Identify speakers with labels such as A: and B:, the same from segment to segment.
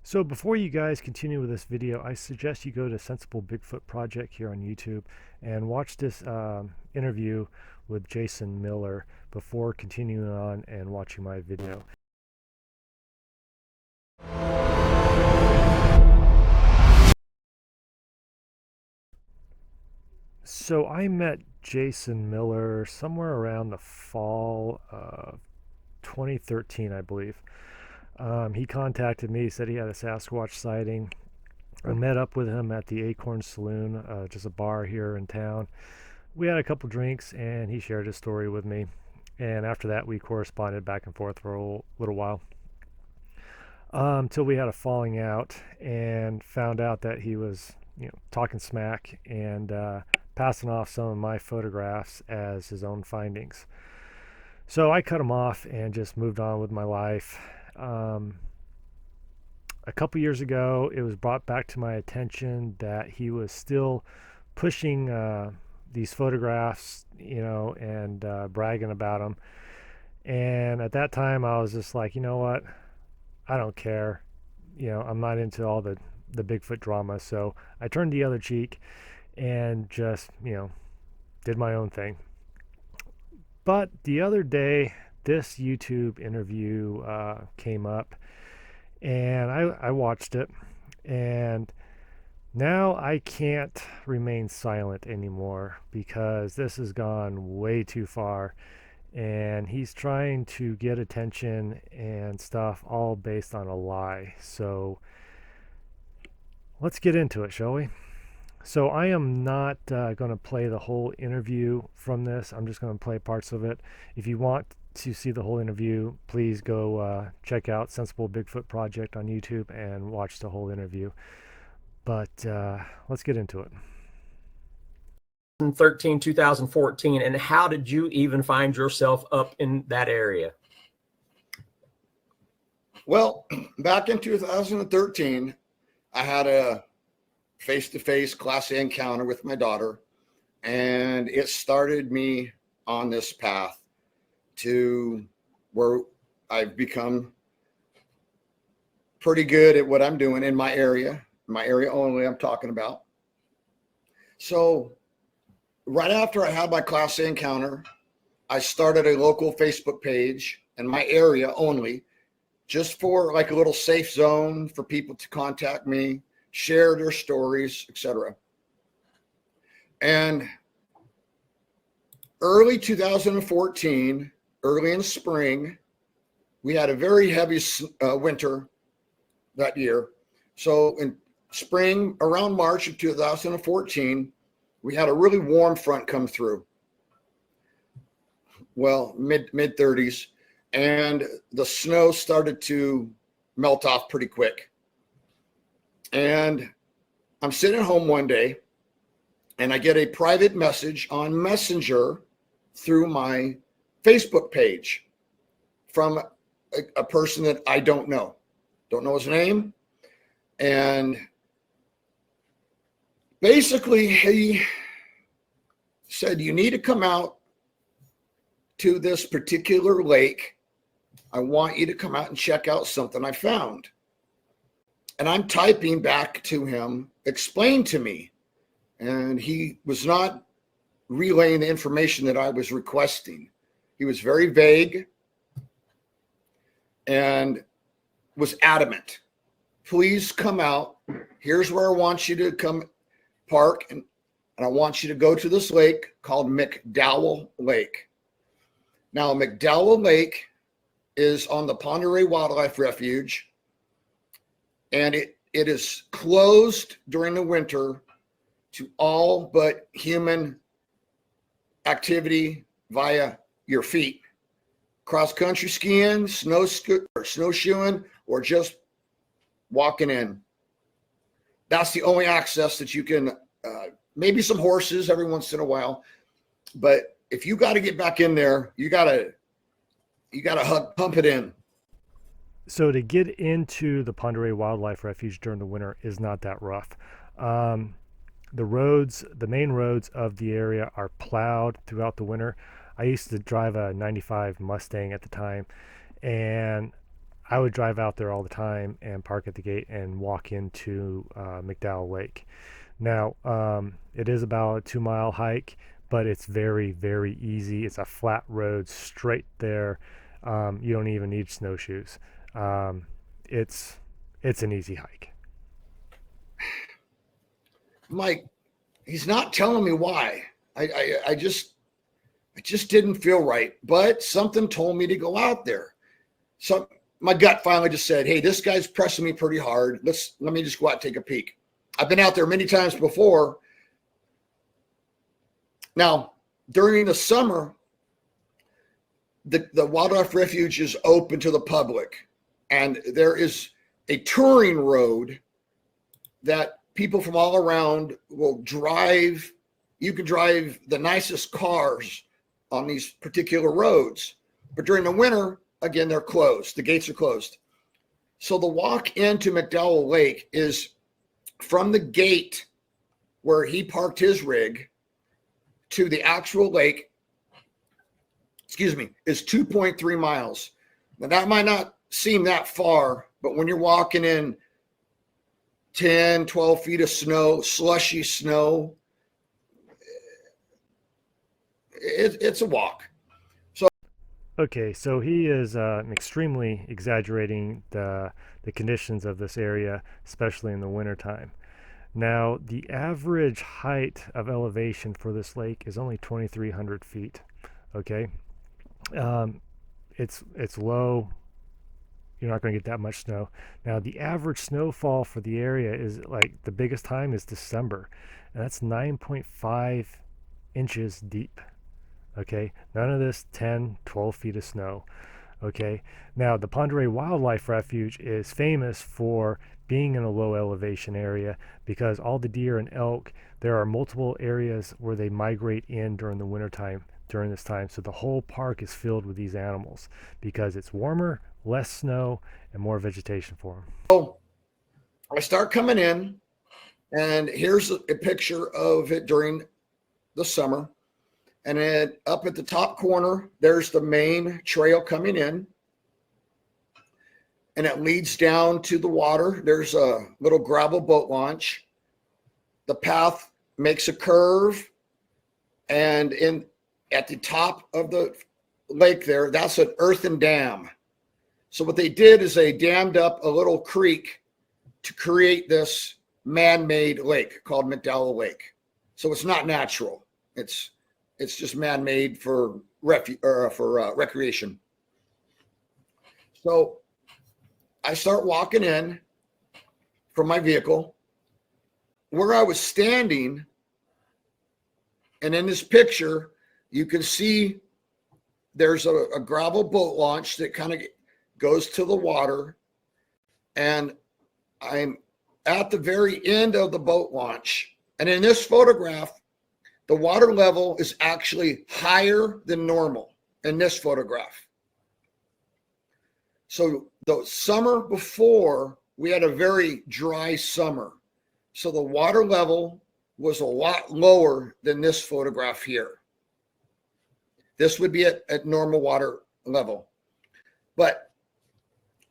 A: So before you guys continue with this video, I suggest you go to Sensible Bigfoot Project here on YouTube and watch this interview with Jason Miller before continuing on and watching my video. So I met Jason Miller somewhere around the fall of 2013, I believe. He contacted me, said he had a Sasquatch sighting. I met up with him at the Acorn Saloon, just a bar here in town. We had a couple drinks and he shared his story with me. And after that, we corresponded back and forth for a little while until we had a falling out and found out that he was, talking smack and passing off some of my photographs as his own findings. So I cut him off and just moved on with my life. Um, a couple years ago, it was brought back to my attention that he was still pushing these photographs, and bragging about them. And at that time, I was just like, you know what? I don't care. I'm not into all the Bigfoot drama. So I turned the other cheek and just, did my own thing. But the other day, this YouTube interview came up and I watched it. And now I can't remain silent anymore because this has gone way too far. And he's trying to get attention and stuff all based on a lie. So let's get into it, shall we? So I am not going to play the whole interview from this. I'm just going to play parts of it. If you want to see the whole interview, please go check out Sensible Bigfoot Project on YouTube and watch the whole interview. But let's get into it.
B: 2014, and how did you even find yourself up in that area?
C: Well, back in 2013, I had a face-to-face Class A encounter with my daughter, and it started me on this path to where I've become pretty good at what I'm doing in my area only I'm talking about. So right after I had my Class A encounter, I started a local Facebook page in my area only, just for like a little safe zone for people to contact me, share their stories, etc. And early 2014, early in spring, we had a very heavy winter that year. So in spring, around March of 2014, we had a really warm front come through. Well, mid 30s, and the snow started to melt off pretty quick. And I'm sitting at home one day and I get a private message on Messenger through my Facebook page from a person that I don't know his name. And basically he said, you need to come out to this particular lake. I want you to come out and check out something I found. And I'm typing back to him, explain to me. And he was not relaying the information that I was requesting. He was very vague and was adamant. Please come out. Here's where I want you to come park. And I want you to go to this lake called McDowell Lake. Now, McDowell Lake is on the Ponderay Wildlife Refuge, and it is closed during the winter to all but human activity via your feet. Cross-country skiing, snowshoeing, or just walking in. That's the only access that you can, maybe some horses every once in a while, but if you got to get back in there, you got to pump it in.
A: So to get into the Ponderay Wildlife Refuge during the winter is not that rough. The main roads of the area are plowed throughout the winter. I used to drive a 95 Mustang at the time, and I would drive out there all the time and park at the gate and walk into McDowell Lake. Now, it is about a 2 mile hike, but it's very, very easy. It's a flat road straight there. You don't even need snowshoes. Um, it's it's an easy hike.
C: Mike, he's not telling me why. I just didn't feel right, but something told me to go out there. So my gut finally just said, "Hey, this guy's pressing me pretty hard. Let me just go out and take a peek." I've been out there many times before. Now, during the summer, the wildlife refuge is open to the public, and there is a touring road that people from all around will drive. You can drive the nicest cars on these particular roads, but during the winter, again, they're closed. The gates are closed. So the walk into McDowell Lake is from the gate where he parked his rig to the actual lake, is 2.3 miles. Now that might not seem that far, but when you're walking in 10, 12 feet of snow, slushy snow, it's a walk.
A: Okay, so he is extremely exaggerating the conditions of this area, especially in the wintertime. Now, the average height of elevation for this lake is only 2,300 feet. Okay, um, it's low. You're not going to get that much snow. Now, the average snowfall for the area is like the biggest time is December, and that's 9.5 inches deep. Okay, none of this 10, 12 feet of snow. Okay, now the Ponderay Wildlife Refuge is famous for being in a low elevation area because all the deer and elk, there are multiple areas where they migrate in during the wintertime during this time. So the whole park is filled with these animals because it's warmer, less snow, and more vegetation for them.
C: So I start coming in, and here's a picture of it during the summer. And then up at the top corner, there's the main trail coming in. And it leads down to the water. There's a little gravel boat launch. The path makes a curve. And at the top of the lake there, that's an earthen dam. So what they did is they dammed up a little creek to create this man-made lake called McDowell Lake. So it's not natural. It's just man-made for recreation. So I start walking in from my vehicle where I was standing. And in this picture, you can see there's a gravel boat launch that kind of goes to the water. And I'm at the very end of the boat launch. And in this photograph, the water level is actually higher than normal in this photograph. So the summer before, we had a very dry summer. So the water level was a lot lower than this photograph here. This would be at normal water level. But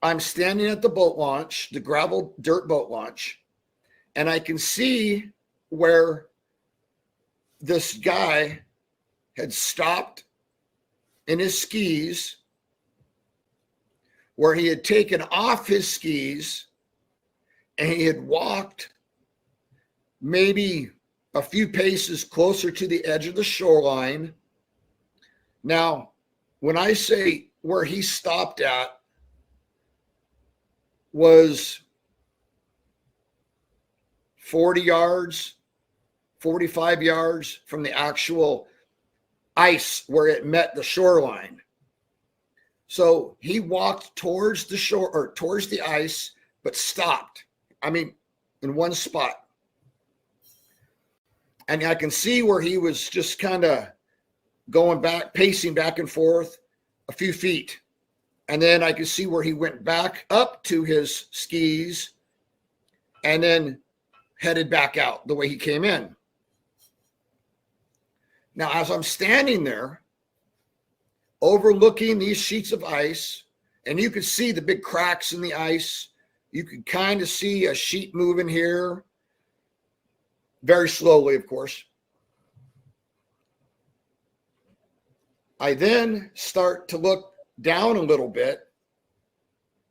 C: I'm standing at the boat launch, the gravel dirt boat launch, and I can see where this guy had stopped in his skis, where he had taken off his skis and he had walked maybe a few paces closer to the edge of the shoreline. Now, when I say where he stopped at was 40 yards, 45 yards from the actual ice where it met the shoreline. So he walked towards the shore or towards the ice, but stopped. I mean, in one spot. And I can see where he was just kind of going back, pacing back and forth a few feet. And then I could see where he went back up to his skis and then headed back out the way he came in. Now, as I'm standing there, overlooking these sheets of ice, and you could see the big cracks in the ice. You could kind of see a sheet moving here, very slowly, of course. I then start to look down a little bit,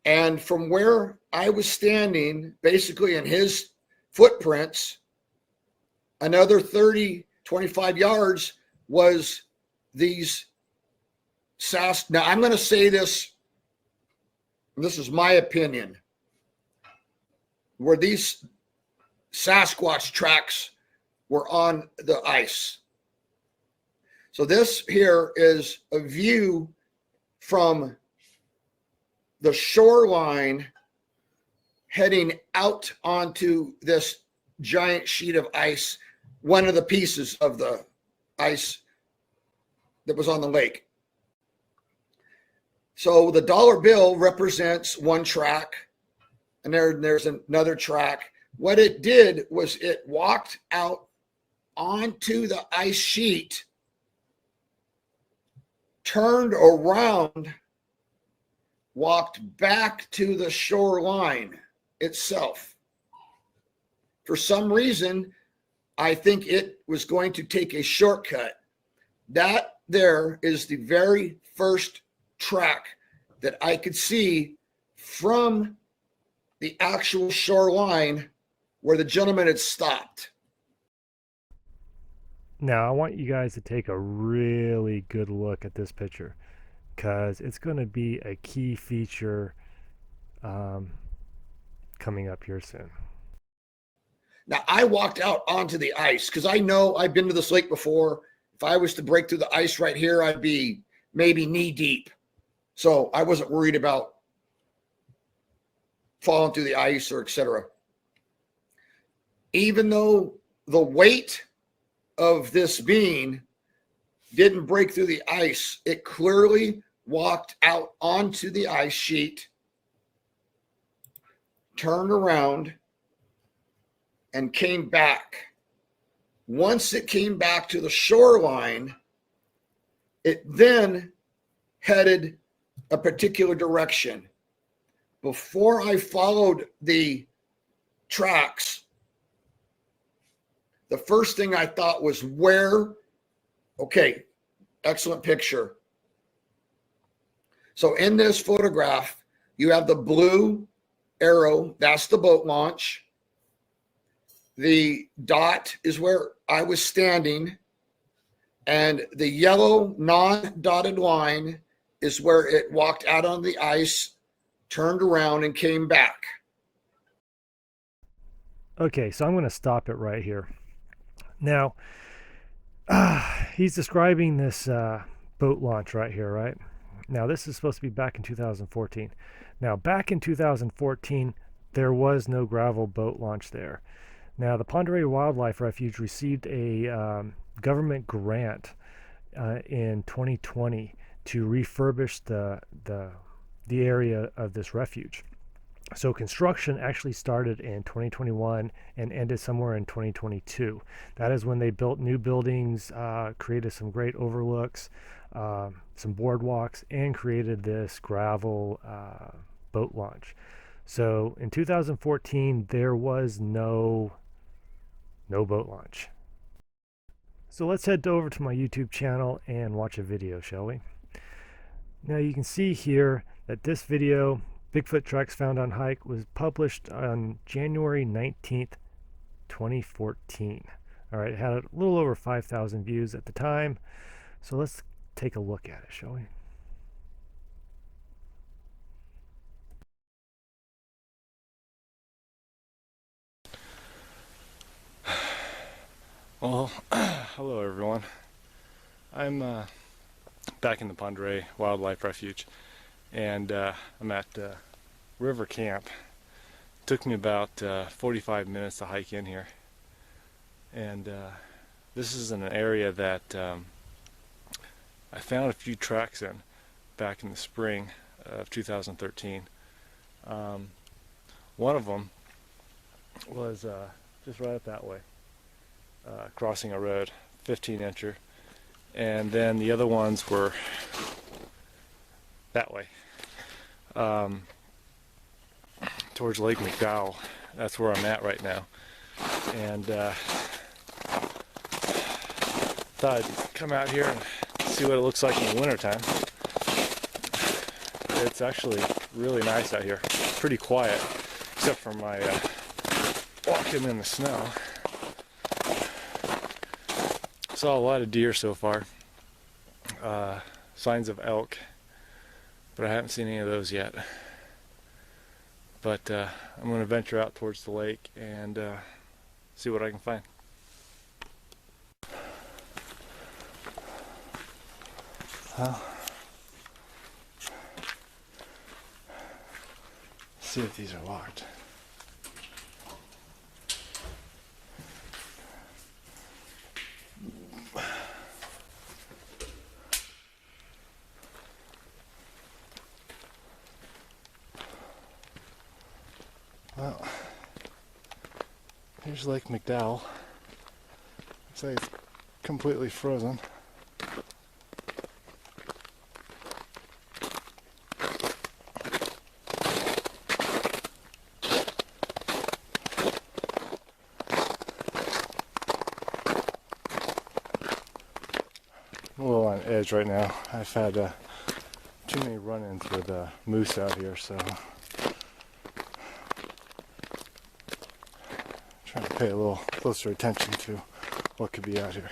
C: and from where I was standing, basically in his footprints, another 30, 25 yards was these Now, I'm going to say this is my opinion, where these Sasquatch tracks were on the ice. So this here is a view from the shoreline heading out onto this giant sheet of ice, one of the pieces of the ice that was on the lake. So the dollar bill represents one track, and there's another track. What it did was it walked out onto the ice sheet, turned around, walked back to the shoreline itself. For some reason, I think it was going to take a shortcut. That there is the very first track that I could see from the actual shoreline where the gentleman had stopped.
A: Now, I want you guys to take a really good look at this picture, because it's going to be a key feature coming up here soon.
C: Now, I walked out onto the ice because I know I've been to this lake before. If I was to break through the ice right here, I'd be maybe knee deep. So I wasn't worried about falling through the ice or etc. Even though the weight of this being didn't break through the ice, it clearly walked out onto the ice sheet, turned around, and came back. Once it came back to the shoreline, it then headed a particular direction. Before I followed the tracks, the first thing I thought was okay, excellent picture. So in this photograph, you have the blue arrow, that's the boat launch. The dot is where I was standing, and the yellow non-dotted line is where it walked out on the ice, turned around, and came back.
A: Okay, so I'm going to stop it right here. Now, he's describing this boat launch right here, right? Now, this is supposed to be back in 2014. Now, back in 2014, there was no gravel boat launch there. Now, the Ponderay Wildlife Refuge received a government grant in 2020 to refurbish the area of this refuge. So construction actually started in 2021 and ended somewhere in 2022. That is when they built new buildings, created some great overlooks, some boardwalks, and created this gravel boat launch. So in 2014, there was no boat launch. So let's head over to my YouTube channel and watch a video, shall we? Now you can see here that this video, Bigfoot Tracks Found on Hike, was published on January 19th, 2014. All right, it had a little over 5,000 views at the time. So let's take a look at it, shall we?
D: Well, hello everyone. I'm back in the Ponderay Wildlife Refuge, and I'm at River Camp. It took me about 45 minutes to hike in here, and this is in an area that I found a few tracks in back in the spring of 2013. One of them was just right up that way. Crossing a road, 15-incher, and then the other ones were that way. towards Lake McDowell. That's where I'm at right now. And thought I'd come out here and see what it looks like in the wintertime. It's actually really nice out here. Pretty quiet, except for my walking in the snow. Saw a lot of deer so far. Signs of elk, but I haven't seen any of those yet. But I'm going to venture out towards the lake and see what I can find. Well, see if these are locked. Well, here's Lake McDowell. Looks like it's completely frozen. I'm a little on edge right now. I've had too many run-ins with moose out here, so trying to pay a little closer attention to what could be out here.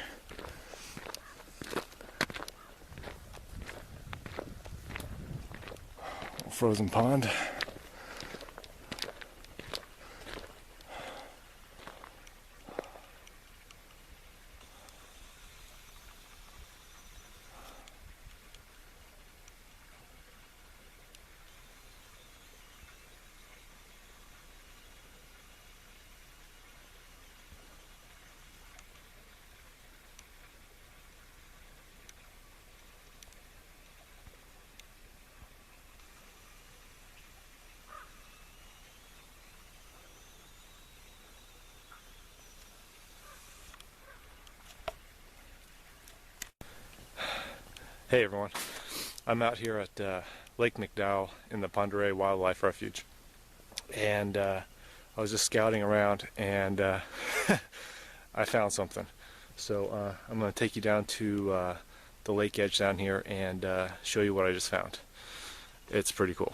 D: Frozen pond. Hey everyone, I'm out here at Lake McDowell in the Ponderay Wildlife Refuge, and I was just scouting around and I found something. So I'm going to take you down to the lake edge down here and show you what I just found. It's pretty cool.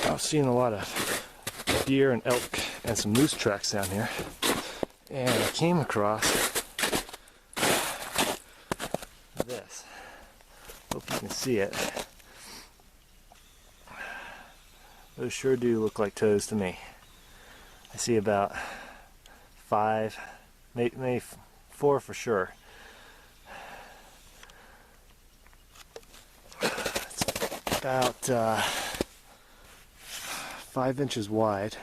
D: I've seen a lot of deer and elk and some moose tracks down here, and I came across this. Hope you can see it. Those sure do look like toes to me. I see about 5, maybe 4 for sure. It's about 5 inches wide,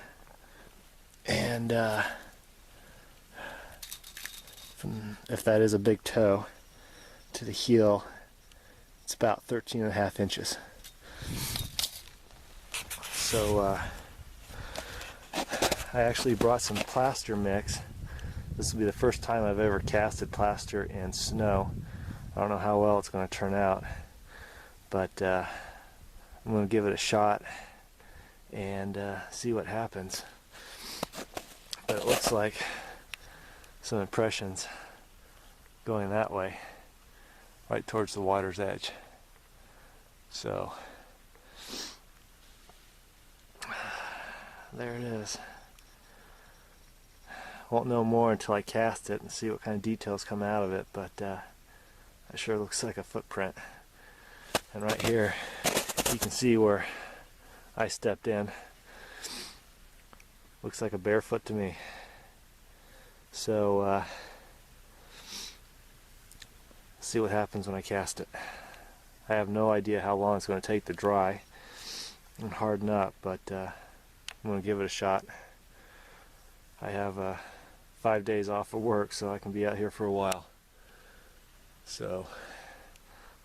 D: and if that is a big toe to the heel, it's about 13.5 inches. So I actually brought some plaster mix. This will be the first time I've ever casted plaster in snow. I don't know how well it's going to turn out, but I'm going to give it a shot and see what happens. But it looks like some impressions going that way, right towards the water's edge. So there it is. Won't know more until I cast it and see what kind of details come out of it, but that sure looks like a footprint. And right here you can see where I stepped in. Looks like a bare foot to me. So see what happens when I cast it. I have no idea how long it's going to take to dry and harden up, but I'm going to give it a shot. I have 5 days off of work, so I can be out here for a while. So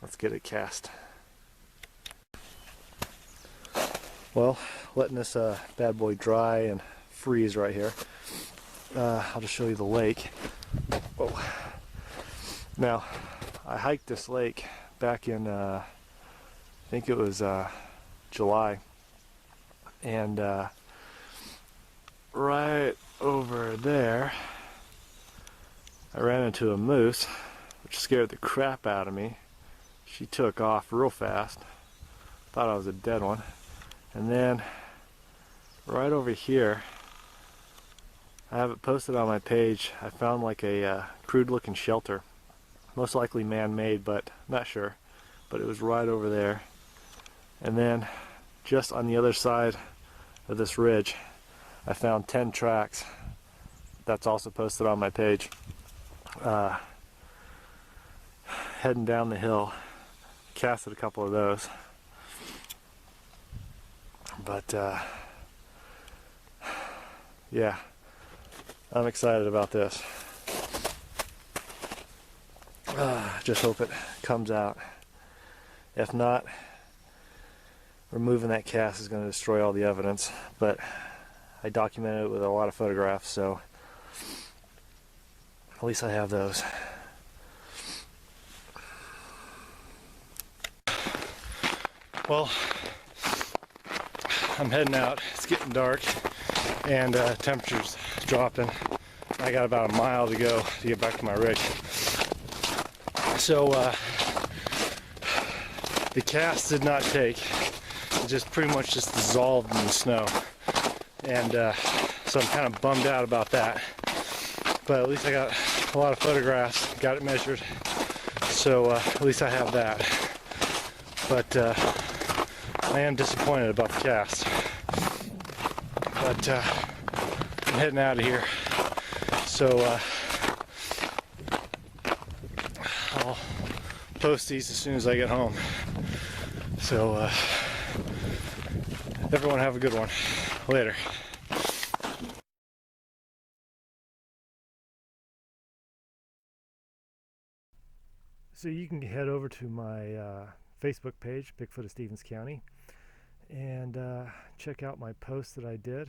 D: let's get it cast. Well, letting this bad boy dry and freeze right here.
A: I'll just show you the lake. Oh. Now, I hiked this lake back in, I think it was July, and right over there, I ran into a moose, which scared the crap out of me. She took off real fast. Thought I was a dead one. And then, right over here, I have it posted on my page. I found like a crude looking shelter. Most likely man-made, but not sure. But it was right over there. And then, just on the other side of this ridge, I found 10 tracks. That's also posted on my page. Heading down the hill. Casted a couple of those. But, yeah. I'm excited about this. Just hope it comes out. If not, removing that cast is going to destroy all the evidence. But I documented it with a lot of photographs, so at least I have those. Well, I'm heading out. It's getting dark and temperature's dropping. I got about a mile to go to get back to my rig. So the cast did not take. It just pretty much just dissolved in the snow. And so I'm kind of bummed out about that. But at least I got a lot of photographs, got it measured. So at least I have that. But I am disappointed about the cast. But I'm heading out of here. So I'll post these as soon as I get home. So everyone have a good one. Later. So you can head over to my Facebook page, Bigfoot of Stevens County, and check out my post that I did.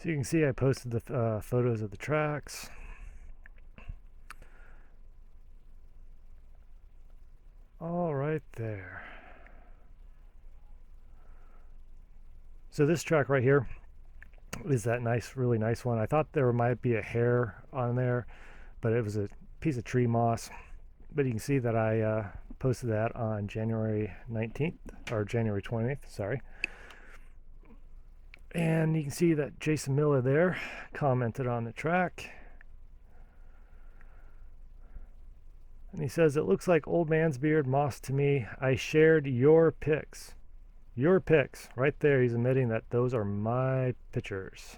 A: So you can see I posted the photos of the tracks. All right there. So this track right here is that nice, really nice one. I thought there might be a hair on there, but it was a piece of tree moss. But you can see that I posted that on January 19th, or January 20th, sorry. And you can see that Jason Miller there commented on the track. And he says, "It looks like old man's beard moss to me. I shared your pics." Your pics. Right there, he's admitting that those are my pictures.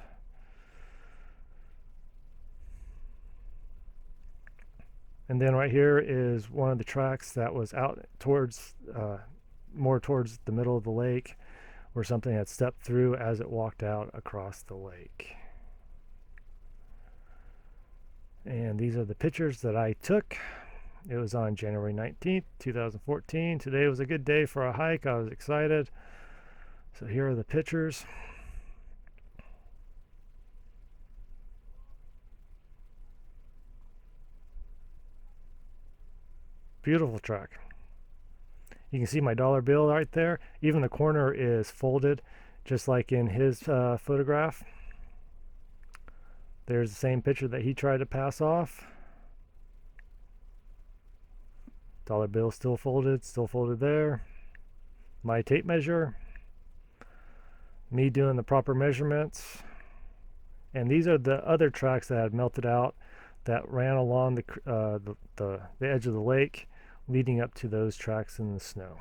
A: And then right here is one of the tracks that was out towards, more towards the middle of the lake, where something had stepped through as it walked out across the lake. And these are the pictures that I took. It was on January 19th, 2014. Today was a good day for a hike. I was excited. So here are the pictures. Beautiful track. You can see my dollar bill right there. Even the corner is folded, just like in his photograph. There's the same picture that he tried to pass off. Dollar bill still folded there. My tape measure. Me doing the proper measurements. And these are the other tracks that had melted out that ran along the edge of the lake, leading up to those tracks in the snow.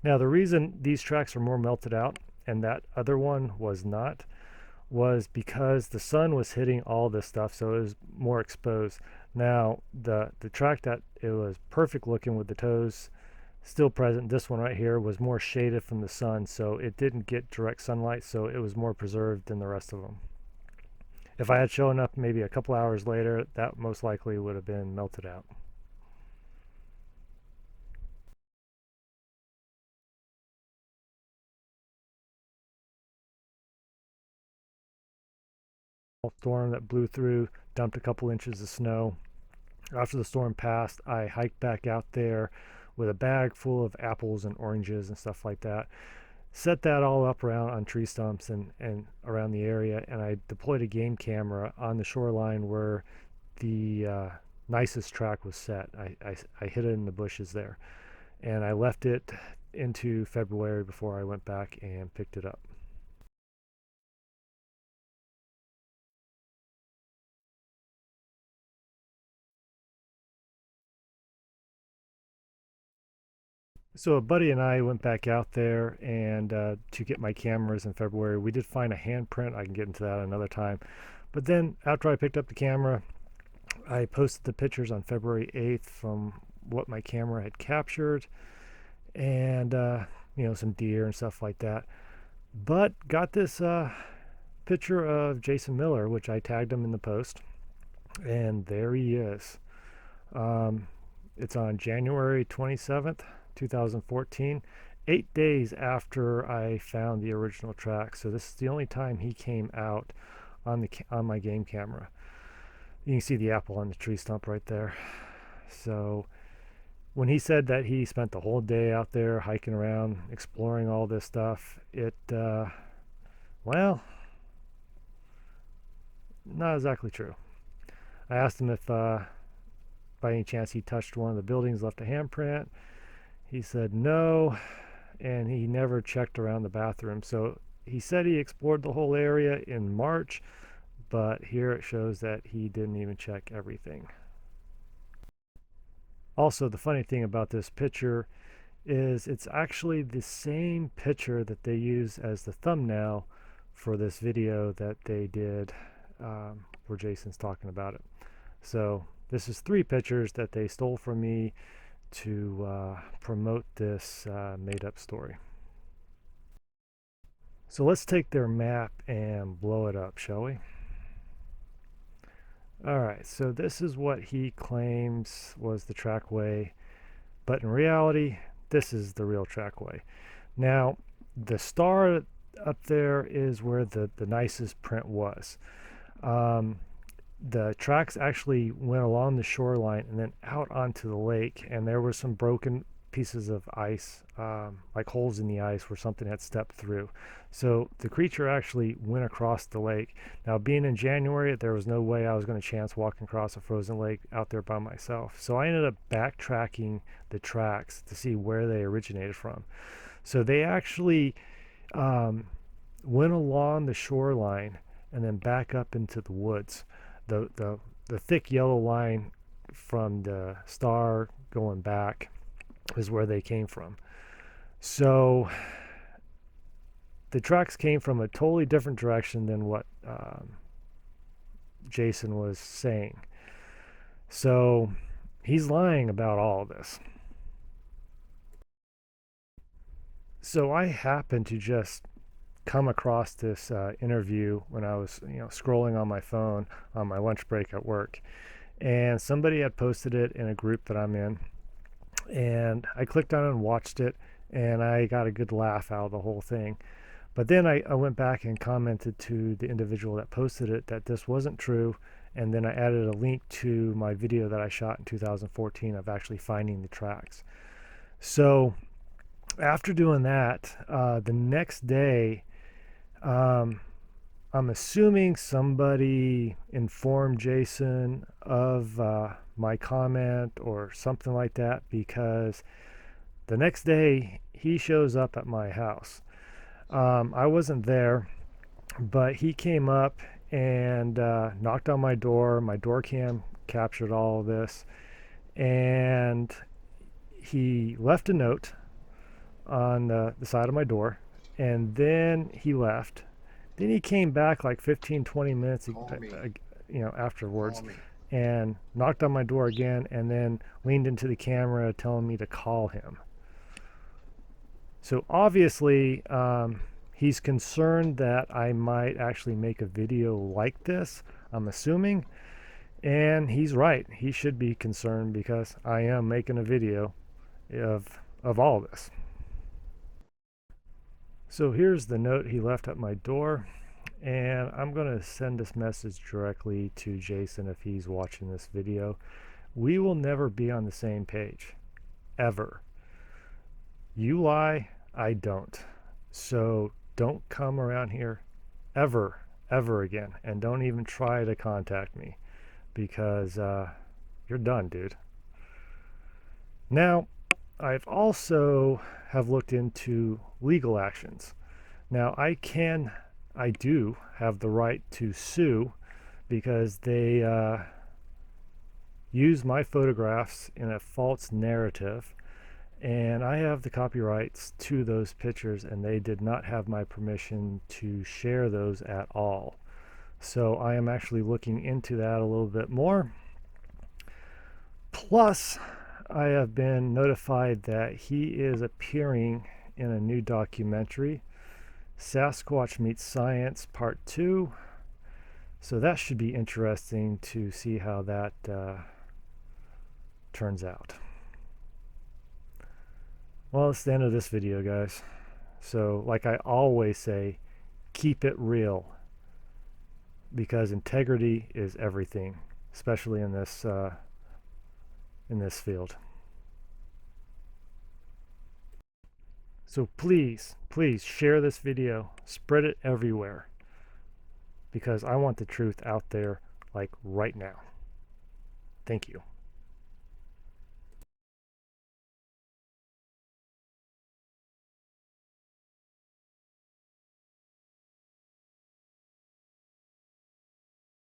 A: Now, the reason these tracks are more melted out and that other one was not was because the sun was hitting all this stuff, so it was more exposed. Now, the track that it was perfect looking with the toes still present, this one right here, was more shaded from the sun, so it didn't get direct sunlight, so it was more preserved than the rest of them. If I had shown up maybe a couple hours later, that most likely would have been melted out. Storm that blew through, dumped a couple inches of snow. After the storm passed, I hiked back out there with a bag full of apples and oranges and stuff like that. Set that all up around on tree stumps and around the area, and I deployed a game camera on the shoreline where the nicest track was set. I hid it in the bushes there, and I left it into February before I went back and picked it up. So a buddy and I went back out there and to get my cameras in February. We did find a handprint. I can get into that another time. But then after I picked up the camera, I posted the pictures on February 8th from what my camera had captured, and some deer and stuff like that. But got this picture of Jason Miller, which I tagged him in the post, and there he is. It's on January 27th, 2014, 8 days after I found the original track. So this is the only time he came out on my game camera. You can see the apple on the tree stump right there. So when he said that he spent the whole day out there hiking around, exploring all this stuff, well, not exactly true. I asked him if by any chance he touched one of the buildings, left a handprint. He said no, and he never checked around the bathroom. So he said he explored the whole area in March, but here it shows that he didn't even check everything. Also, the funny thing about this picture is it's actually the same picture that they use as the thumbnail for this video that they did where Jason's talking about it. So this is 3 pictures that they stole from me to promote this made-up story. So let's take their map and blow it up, shall we? Alright, so this is what he claims was the trackway, but in reality, this is the real trackway. Now, the star up there is where the nicest print was. The tracks actually went along the shoreline and then out onto the lake, and there were some broken pieces of ice, like holes in the ice where something had stepped through. So the creature actually went across the lake. Now, being in January, there was no way I was going to chance walking across a frozen lake out there by myself. So I ended up backtracking the tracks to see where they originated from. So they actually went along the shoreline and then back up into the woods. The thick yellow line from the star going back is where they came from. So the tracks came from a totally different direction than what Jason was saying. So he's lying about all of this. So I happened to just come across this interview when I was scrolling on my phone on my lunch break at work, and somebody had posted it in a group that I'm in, and I clicked on it and watched it, and I got a good laugh out of the whole thing. But then I went back and commented to the individual that posted it that this wasn't true, and then I added a link to my video that I shot in 2014 of actually finding the tracks. So after doing that, the next day, I'm assuming somebody informed Jason of my comment or something like that, because the next day he shows up at my house. I wasn't there, but he came up and knocked on my door. My door cam captured all of this, and he left a note on the side of my door, and then he left. Then he came back like 15, 20 minutes, afterwards,
C: Call me.
A: and knocked on my door again, and then leaned into the camera telling me to call him. So obviously, he's concerned that I might actually make a video like this, I'm assuming. And he's right. He should be concerned because I am making a video of all this. So here's the note he left at my door. And I'm going to send this message directly to Jason if he's watching this video. We will never be on the same page. Ever. You lie, I don't. So don't come around here ever again. And don't even try to contact me, because you're done, dude. Now, I've also have looked into legal actions. Now, I do have the right to sue because they use my photographs in a false narrative, and I have the copyrights to those pictures, and they did not have my permission to share those at all. So I am actually looking into that a little bit more. Plus, I have been notified that he is appearing in a new documentary, Sasquatch Meets Science Part 2. So that should be interesting to see how that turns out. Well, it's the end of this video, guys. So, like I always say, keep it real, because integrity is everything, especially in this field. So please share this video, spread it everywhere, because I want the truth out there like right now. Thank you.